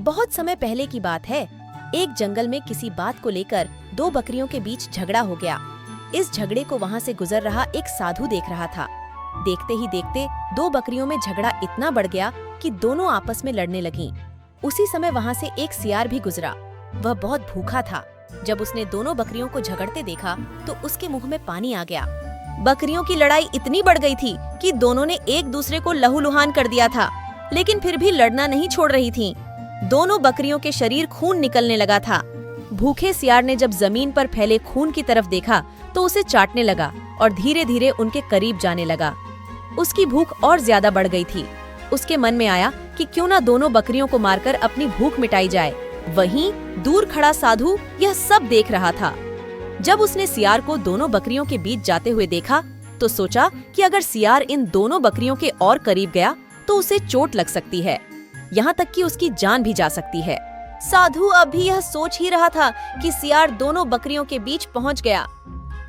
बहुत समय पहले की बात है। एक जंगल में किसी बात को लेकर दो बकरियों के बीच झगड़ा हो गया। इस झगड़े को वहाँ से गुजर रहा एक साधु देख रहा था। देखते ही देखते दो बकरियों में झगड़ा इतना बढ़ गया कि दोनों आपस में लड़ने लगीं। उसी समय वहाँ से एक सियार भी गुजरा। वह बहुत भूखा था। जब उसने दोनों बकरियों को झगड़ते देखा तो उसके मुंह में पानी आ गया। बकरियों की लड़ाई इतनी बढ़ गई थी कि दोनों ने एक दूसरे को लहूलुहान कर दिया था, लेकिन फिर भी लड़ना नहीं छोड़ रही थीं। दोनों बकरियों के शरीर खून निकलने लगा था। भूखे सियार ने जब जमीन पर फैले खून की तरफ देखा तो उसे चाटने लगा और धीरे धीरे उनके करीब जाने लगा। उसकी भूख और ज्यादा बढ़ गई थी। उसके मन में आया कि क्यों ना दोनों बकरियों को मारकर अपनी भूख मिटाई जाए। वहीं दूर खड़ा साधु यह सब देख रहा था। जब उसने सियार को दोनों बकरियों के बीच जाते हुए देखा तो सोचा कि अगर सियार इन दोनों बकरियों के और करीब गया तो उसे चोट लग सकती है, यहाँ तक कि उसकी जान भी जा सकती है। साधु अभी यह सोच ही रहा था कि सियार दोनों बकरियों के बीच पहुंच गया।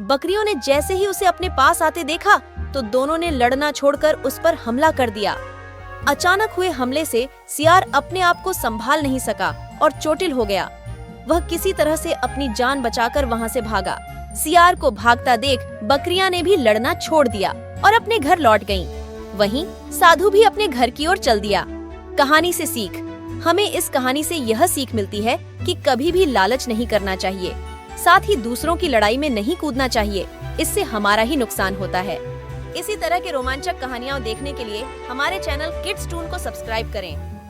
बकरियों ने जैसे ही उसे अपने पास आते देखा तो दोनों ने लड़ना छोड़कर उस पर हमला कर दिया। अचानक हुए हमले से सियार अपने आप को संभाल नहीं सका और चोटिल हो गया। वह किसी तरह से अपनी जान बचाकर वहां से भागा। सियार को भागता देख बकरियां ने भी लड़ना छोड़ दिया और अपने घर लौट गईं। वहीं साधु भी अपने घर की ओर चल दिया। कहानी से सीख। हमें इस कहानी से यह सीख मिलती है कि कभी भी लालच नहीं करना चाहिए, साथ ही दूसरों की लड़ाई में नहीं कूदना चाहिए। इससे हमारा ही नुकसान होता है। इसी तरह के रोमांचक कहानियाँ देखने के लिए हमारे चैनल किड्स टून को सब्सक्राइब करें।